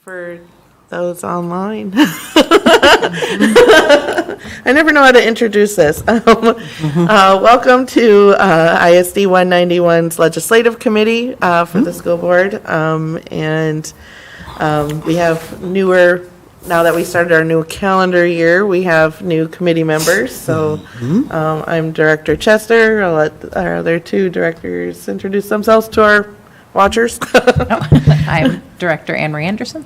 For those online. I never know how to introduce this. Welcome to ISD 191's Legislative Committee for the school board. We have newer, now that we started our new calendar year, we have new committee members. So I'm Director Chester. I'll let our other two directors introduce themselves to our watchers. I'm Director Anne Marie Anderson.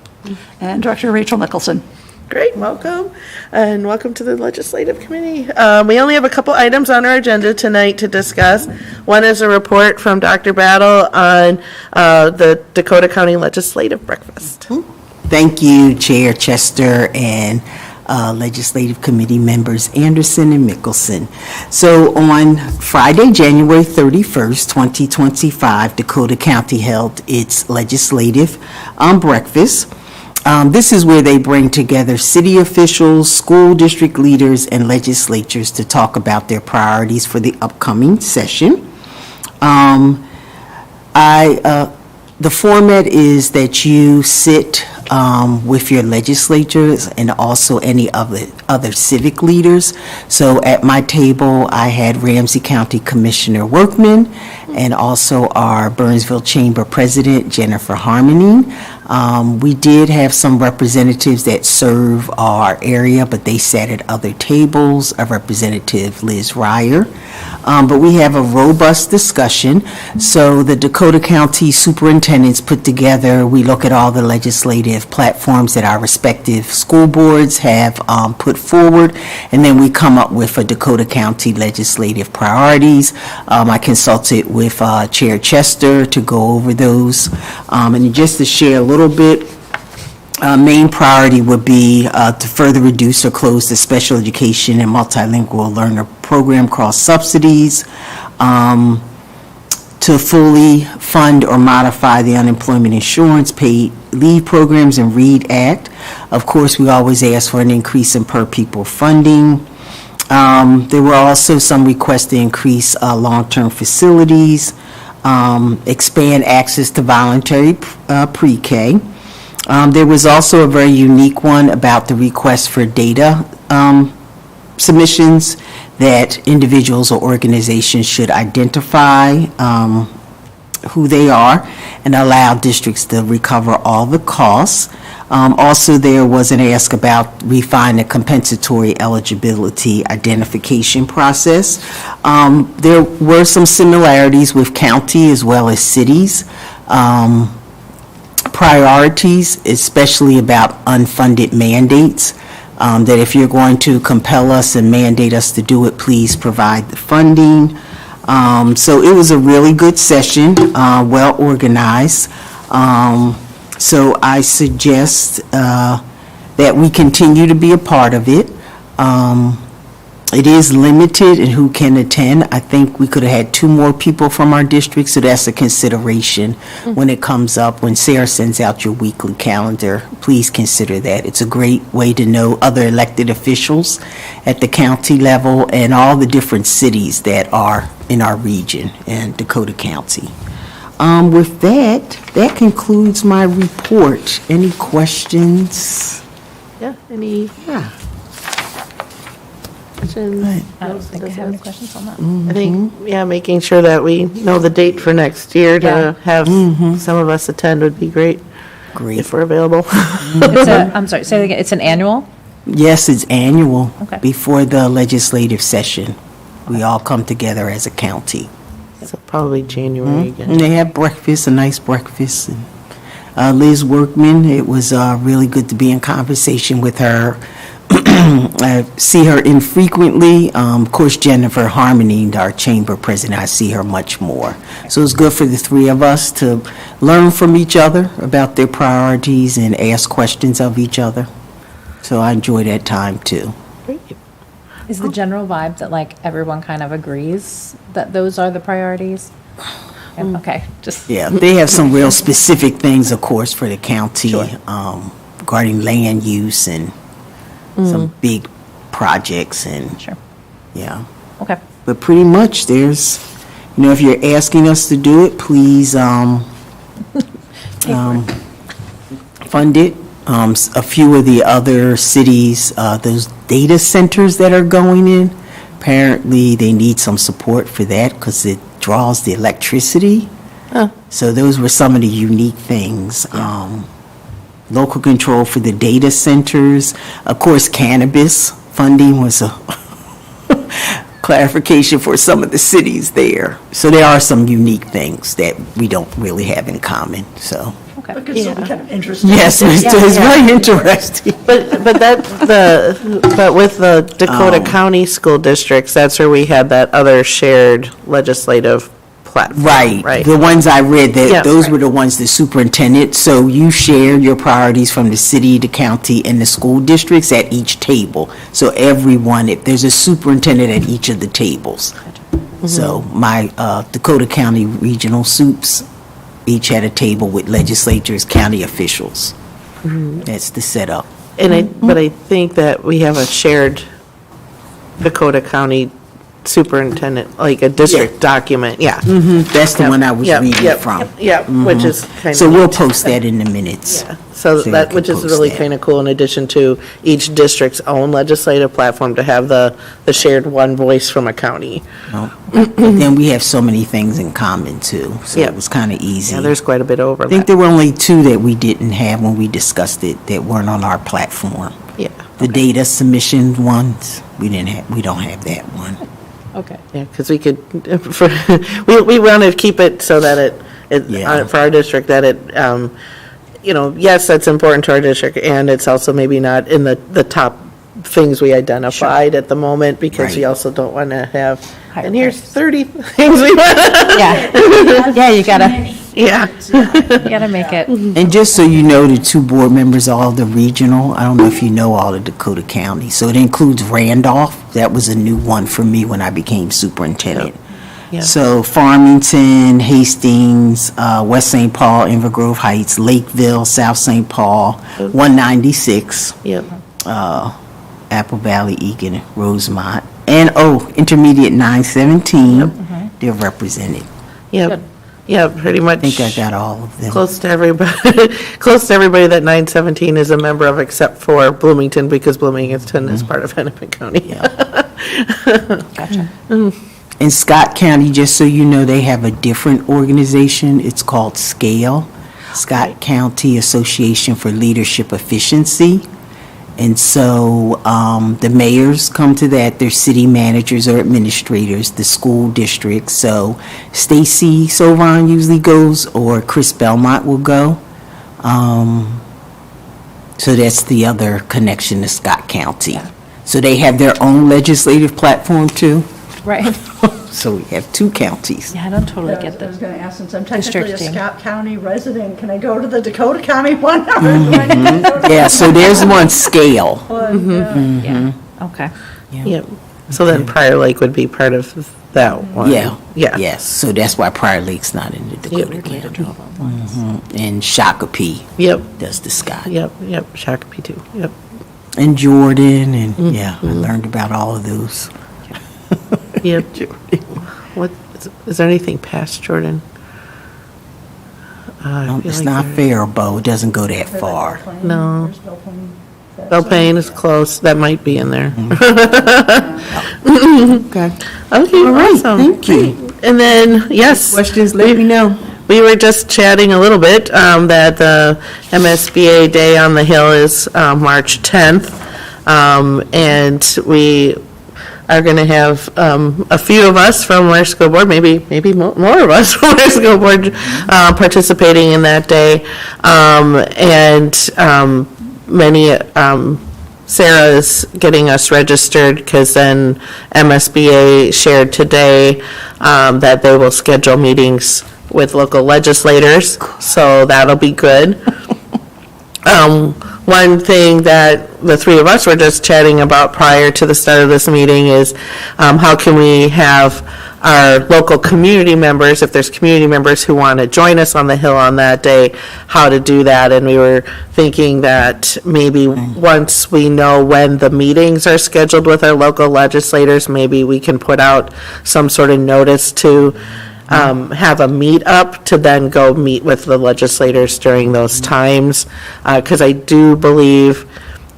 And Director Rachel Nicholson. Great, welcome, and welcome to the Legislative Committee. We only have a couple items on our agenda tonight to discuss. One is a report from Dr. Battle on the Dakota County Legislative Breakfast. Thank you, Chair Chester and Legislative Committee members Anderson and Mickelson. So on Friday, January 31st, 2025, Dakota County held its legislative breakfast. This is where they bring together city officials, school district leaders, and legislatures to talk about their priorities for the upcoming session. The format is that you sit with your legislatures and also any other civic leaders. So at my table, I had Ramsey County Commissioner Workman and also our Burnsville Chamber President, Jennifer Harmony. We did have some representatives that serve our area, but they sat at other tables, a Representative Liz Ryer. But we have a robust discussion. So the Dakota County superintendents put together, we look at all the legislative platforms that our respective school boards have put forward, and then we come up with a Dakota County legislative priorities. I consulted with Chair Chester to go over those. And just to share a little bit, main priority would be to further reduce or close the special education and multilingual learner program cross subsidies, to fully fund or modify the unemployment insurance paid leave programs and READ Act. Of course, we always ask for an increase in per pupil funding. There were also some requests to increase long-term facilities, expand access to voluntary pre-K. There was also a very unique one about the request for data submissions that individuals or organizations should identify who they are and allow districts to recover all the costs. Also, there was an ask about refining the compensatory eligibility identification process. There were some similarities with county as well as cities. Priorities, especially about unfunded mandates, that if you're going to compel us and mandate us to do it, please provide the funding. So it was a really good session, well organized. So I suggest that we continue to be a part of it. It is limited in who can attend. I think we could have had 2 more people from our district, so that's a consideration when it comes up. When Sarah sends out your weekly calendar, please consider that. It's a great way to know other elected officials at the county level and all the different cities that are in our region and Dakota County. With that concludes my report. Any questions? Yeah, any? Yeah. Questions? I don't think I have any questions on that. I think, making sure that we know the date for next year to have some of us attend would be great. Great. If we're available. I'm sorry, say that again. It's an annual? Yes, it's annual. Okay. Before the legislative session. We all come together as a county. So probably January again. And they have breakfast, a nice breakfast. And Liz Workman, it was really good to be in conversation with her. I see her infrequently. Of course, Jennifer Harmony, our chamber president, I see her much more. So it's good for the 3 of us to learn from each other about their priorities and ask questions of each other. So I enjoy that time too. Great. Is the general vibe that like everyone kind of agrees that those are the priorities? Okay, just. Yeah, they have some real specific things, of course, for the county regarding land use and some big projects and, Sure. yeah. Okay. But pretty much there's, if you're asking us to do it, please funded. A few of the other cities, those data centers that are going in, apparently they need some support for that because it draws the electricity. So those were some of the unique things. Local control for the data centers. Of course, cannabis funding was a clarification for some of the cities there. So there are some unique things that we don't really have in common, so. It could still be kind of interesting. Yes, it's very interesting. But with the Dakota County school districts, that's where we had that other shared legislative platform. Right. The ones I read, Yeah. those were the ones the superintendent, so you share your priorities from the city, the county, and the school districts at each table. So everyone, if there's a superintendent at each of the tables. So my Dakota County regional soups each had a table with legislatures, county officials. That's the setup. But I think that we have a shared Dakota County superintendent, like a district document, yeah. That's the one I was Yep, reading yep, from. Yep, which is kind of. So we'll post that in the minutes. So you that, can which is post really that. kind of cool, in addition to each district's own legislative platform, to have the shared one voice from a county. But then we have so many things in common too, so Yep. it was kind of easy. Yeah, there's quite a bit of I think overlap. there were only two that we didn't have when we discussed it, that weren't on our platform. Yeah, The data submission ones, we don't have that one. Okay. yeah, because we could, we want to keep it so that Yeah. for our district, that it, yes, that's important to our district, and it's also maybe not in the top things we identified at the moment, because we Right. also don't want to have, Higher and here's prices. 30 things we want. Yeah. Yeah, you gotta, Yeah. you gotta make it. And just so you know, the two board members are all the regional, I don't know if you know all of Dakota County, so it includes Randolph, that was a new one for me when I became superintendent. Yeah. So Farmington, Hastings, West St. Paul, Inver Grove Heights, Lakeville, South St. Paul, 196, Yep. Apple Valley, Eagan, Rosemont, and, Intermediate 917, they're represented. Yep. Yeah, pretty much. I think I got all of them. Close to everybody, close to everybody that 917 is a member of, except for Bloomington, because Bloomington is part of Hennepin County. Gotcha. In Scott County, just so you know, they have a different organization. It's called SCALE, Scott County Association for Leadership Efficiency. And so the mayors come to that, their city managers or administrators, the school districts. So Stacy Sovon usually goes, or Chris Belmont will go. So that's the other connection to Scott County. So they have their own legislative platform too. Right. So we have two counties. Yeah, I don't totally I get was this. going to ask, since I'm technically a Districting. Scott County resident, can I go to the Dakota County one? Or do I need to go to Yeah, so there's one SCALE. one? Yeah, okay. Yep. So then Prior Lake would be part of that one. Yeah. Yeah. Yes, so that's why Prior Lake's not in the Dakota County. And Shakopee Yep, does the Scott. yep, Shakopee too, yep. And Jordan, and I learned about all of those. Yep. What, is there anything past Jordan? I feel It's like not there- Faribault, it doesn't go that far. No. There's Belplain. Belpain is close, that might be in there. Okay. Okay, All right, awesome. thank you. And then, yes. Questions, let me know. We were just chatting a little bit, that the MSBA Day on the Hill is March 10th. And we are going to have a few of us from our school board, maybe more of us from our school board participating in that day. And many, Sarah is getting us registered, because then MSBA shared today that they will schedule meetings with local legislators, so that'll be good. One thing that the three of us were just chatting about prior to the start of this meeting is how can we have our local community members, if there's community members who want to join us on the Hill on that day, how to do that. And we were thinking that maybe once we know when the meetings are scheduled with our local legislators, maybe we can put out some sort of notice to have a meet-up to then go meet with the legislators during those times. Because I do believe,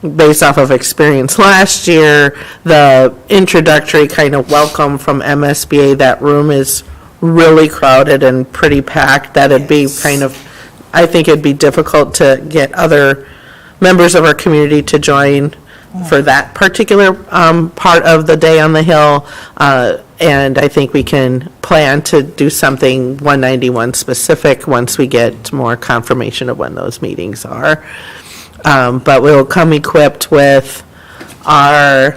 based off of experience last year, the introductory kind of welcome from MSBA, that room is really crowded and pretty packed. That'd be kind of, I think it'd be difficult to get other members of our community to join for that particular part of the Day on the Hill. And I think we can plan to do something 191 specific once we get more confirmation of when those meetings are. But we'll come equipped with our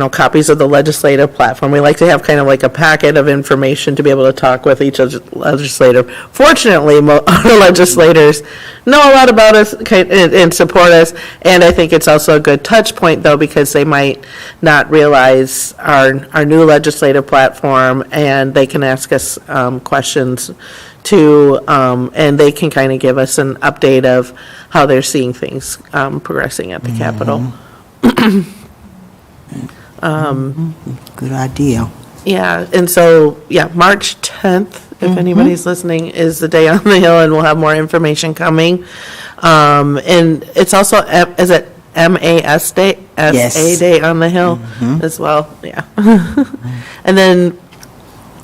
copies of the legislative platform. We like to have kind of like a packet of information to be able to talk with each legislator. Fortunately, our legislators know a lot about us and support us, and I think it's also a good touch point, though, because they might not realize our new legislative platform, and they can ask us questions too, and they can kind of give us an update of how they're seeing things progressing at the Capitol. Good idea. Yeah, and so, March 10th, if anybody's listening, is the Day on the Hill, and we'll have more information coming. And it's also, is it MAS Day? Yes. SA Day on the Hill as well, yeah. And then,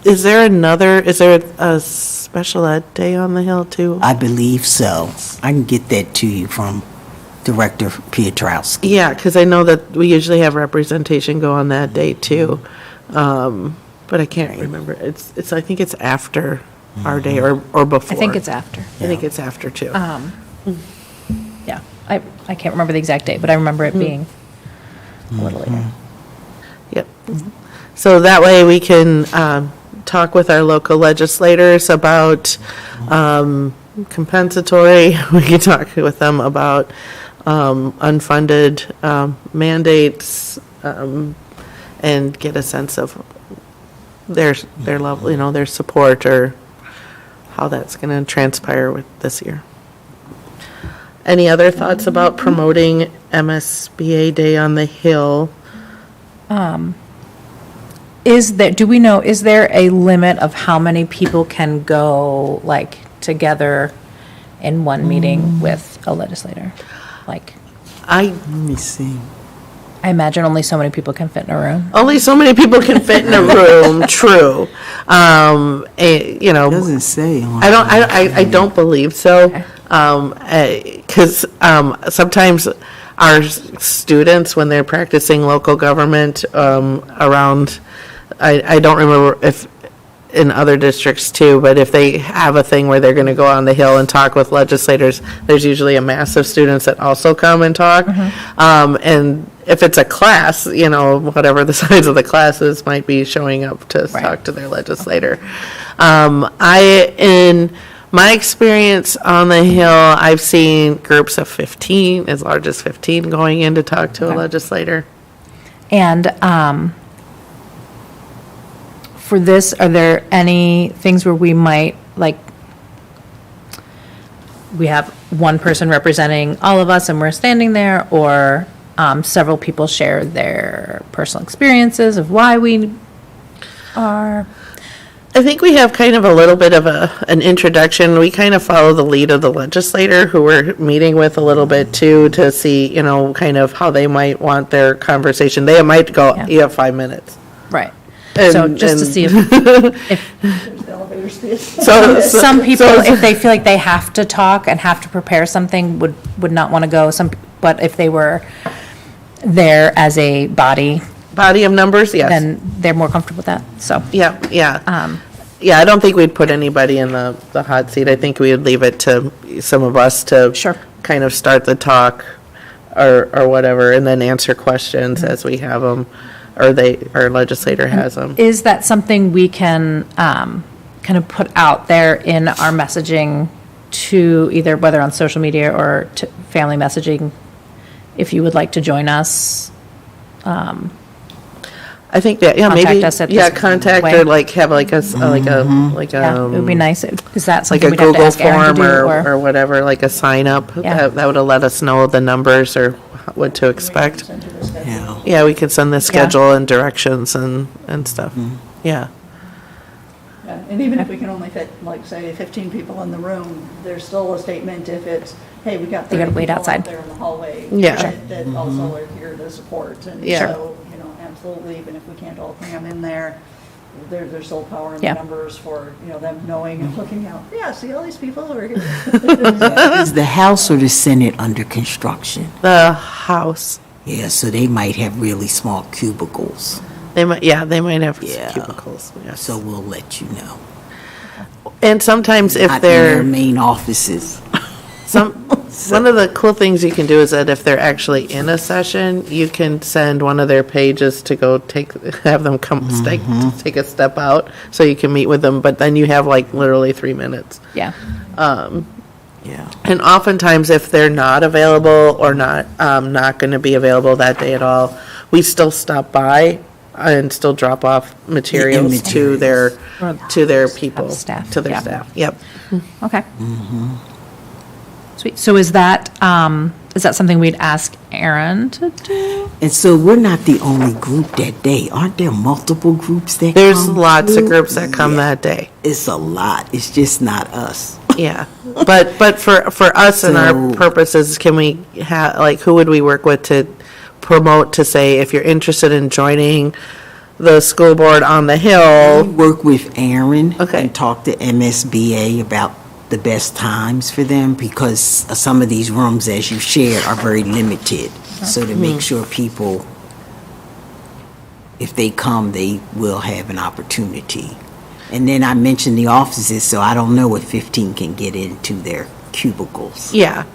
is there a special ed day on the Hill too? I believe so. I can get that to you from Director Pietrowski. Yeah, because I know that we usually have representation go on that day too. But I can't remember. I think it's after our day or before. I think it's after. I think it's after too. Yeah, I can't remember the exact date, but I remember it being a little later. Yep. So that way we can talk with our local legislators about compensatory. We can talk with them about unfunded mandates and get a sense of their level, their support, or how that's going to transpire with this year. Any other thoughts about promoting MSBA Day on the Hill? Is there a limit of how many people can go, like, together in one meeting with a legislator? Like, Let me see. I imagine only so many people can fit in a room. Only so many people can fit in a room, true. Doesn't say. I don't believe so. Because sometimes our students, when they're practicing local government around, I don't remember if in other districts too, but if they have a thing where they're going to go on the Hill and talk with legislators, there's usually a mass of students that also come and talk. And if it's a class, whatever the size of the classes might be, showing up to talk to their legislator. In my experience on the Hill, I've seen groups of 15, as large as 15, going in to talk to a legislator. And for this, are there any things where we might, like, we have one person representing all of us and we're standing there, or several people share their personal experiences of why we are? I think we have kind of a little bit of an introduction. We kind of follow the lead of the legislator who we're meeting with a little bit too, to see, kind of how they might want their conversation. They might go, you have 5 minutes. Right. And- So just to see if Elevator space. So some people, if they feel like they have to talk and have to prepare something, would not want to go. But if they were there as a body, body of numbers, yes. then they're more comfortable with that, so. Yeah. Yeah, I don't think we'd put anybody in the hot seat. I think we would leave it to some of us to Sure. kind of start the talk or whatever, and then answer questions as we have them, or our legislator has them. Is that something we can kind of put out there in our messaging to either, whether on social media or to family messaging, if you would like to join us? I think that, maybe. Contact us at this contact way. or like have like a Yeah, it would be nice. Is that like something a we'd have to Google ask Aaron to form do, or whatever, like a sign up. Yeah. That would have let us know the numbers or what to expect. Yeah. Yeah, we could send the schedule and directions and stuff. Yeah. Yeah, and even if we can only fit, like, say, 15 people in the room, there's still a statement if it's, hey, we got They 30 gotta wait people outside. out there in the hallway. Yeah. That also are here to support. And Yeah. so, absolutely, even if we can't all cram in there, there's still power in the Yeah. numbers for, them knowing and looking out, yeah, see all these people who are here. Is the House or the Senate under construction? The house, Yeah, so they might have really small cubicles, they might have Yeah. cubicles, yes. so we'll let you know. And sometimes if Not in their they're, main offices. one of the cool things you can do is that if they're actually in a session, you can send one of their pages to go have them come take a step out so you can meet with them, but then you have like literally 3 minutes. Yeah. Yeah. And oftentimes, if they're not available or not going to be available that day at all, we still stop by and still drop off materials to their people, Staff, to their yeah. staff. Yep. Okay. Sweet. So is that something we'd ask Aaron to do? And so we're not the only group that day. Aren't there multiple groups that There's come lots of through? groups that come Yeah. that day. It's a lot. It's just not us. Yeah. But for us and our So- purposes, can we have, like, who would we work with to promote, to say, if you're interested in joining the school board on the Hill? Work with Aaron. Okay. And talk to MSBA about the best times for them, because some of these rooms, as you shared, are very limited. So to make sure people, if they come, they will have an opportunity. And then I mentioned the offices, so I don't know if 15 can get into their cubicles. Yeah.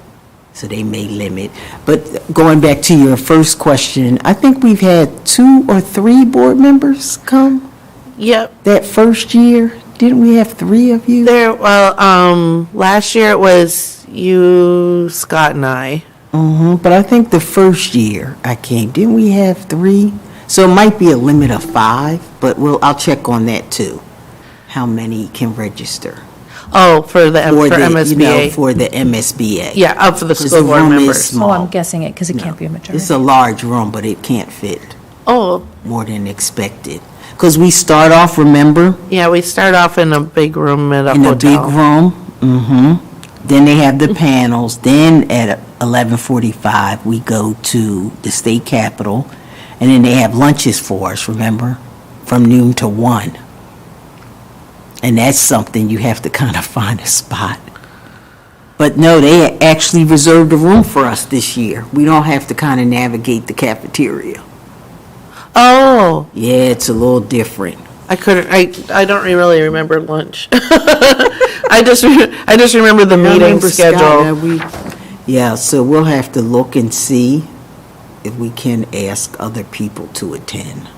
So they may limit. But going back to your first question, I think we've had 2 or 3 board members come Yep. that first year. Didn't we have 3 of you? Last year it was you, Scott, and I. But I think the first year I came, didn't we have 3? So it might be a limit of 5, but I'll check on that too. How many can register? Oh, for MSBA. For the MSBA. Yeah, up for the 'Cause school the board room is members. small. Oh, I'm guessing it because it can't be a majority. It's a large room, but it can't fit Oh, more than expected. Because we start off, remember, yeah, we start off in a big room at a in a big hotel. room. Then they have the panels. Then at 11:45, we go to the state capitol. And then they have lunches for us, remember? From noon to 1. And that's something you have to kind of find a spot. But no, they actually reserved a room for us this year. We don't have to kind of navigate the cafeteria. Oh, Yeah, it's a little different. I don't really remember lunch. I just remember the meeting Remember, Scott, schedule. Yeah, so we'll have to look and see if we can ask other people to attend.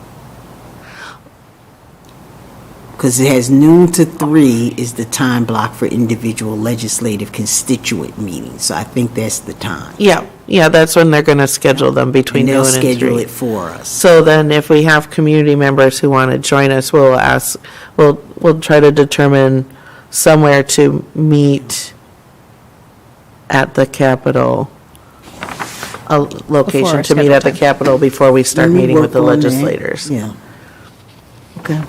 Because it has noon to 3 is the time block for individual legislative constituent meetings. So I think that's the time. Yeah, that's when they're gonna schedule them between And they'll noon and schedule 3. it for us. So then if we have community members who want to join us, we'll try to determine somewhere to meet at the Capitol, a location Before to meet at the scheduled time. Capitol before we start Let me meeting with the work on that. legislators. Yeah. Okay.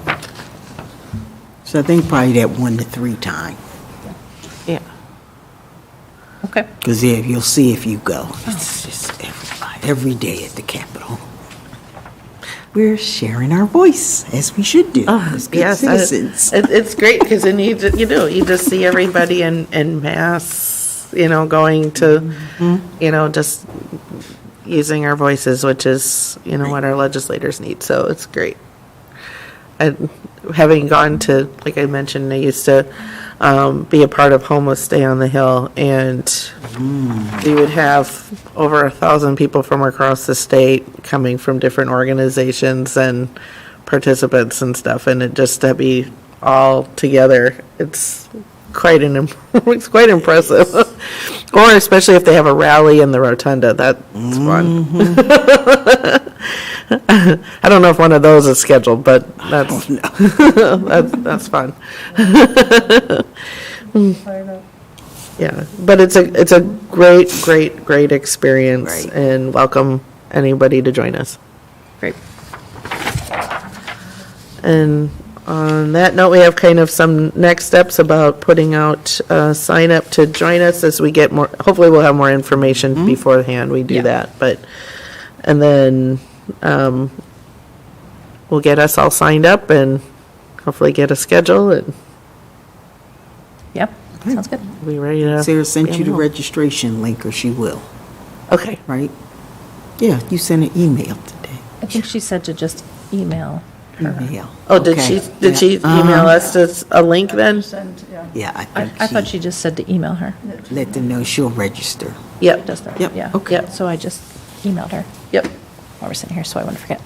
So I think probably that 1 to 3 time. Yeah. Okay. Because you'll see if you go. It's just every day at the Capitol. We're sharing our voice, as we should do, as good Yes, citizens. it's great because you just see everybody in mass, going to, just using our voices, which is, what our legislators need. So it's great. And having gone to, like I mentioned, I used to be a part of Homeless Day on the Hill, and we would have over 1,000 people from across the state coming from different organizations and participants and stuff, and it just to be all together, it's quite it's quite impressive. Or especially if they have a rally in the rotunda, that's fun. I don't know if one of those is scheduled, but that's that's fun. Yeah, but it's a great experience, Right. and welcome anybody to join us. Great. And On that note, we have kind of some next steps about putting out sign up to join us as we get more, hopefully we'll have more information beforehand we do Yeah. that, but, and then we'll get us all signed up and hopefully get a schedule and Yep, sounds good. be ready to. Sarah sent be you the on. registration link, or she will, Okay, right? Yeah, you sent an email today. I think she said to just email. Email. oh, did Okay. she Yeah. email us this- a link then? Send, yeah. Yeah, I I think thought she just said to email her. let them know she'll register. Yep, Does that, Yep, yeah. okay. Yep. So I just emailed her yep. while we're sitting here, so I wouldn't forget.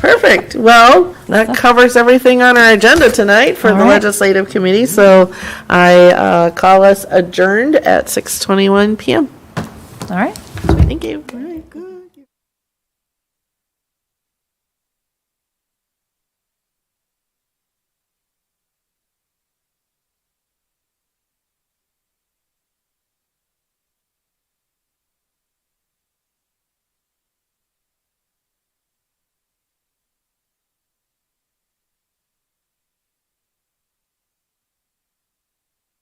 Perfect. Well, that covers everything on our agenda tonight for All the right. legislative committee. So I call us adjourned at 6:21 PM. All right. Thank you.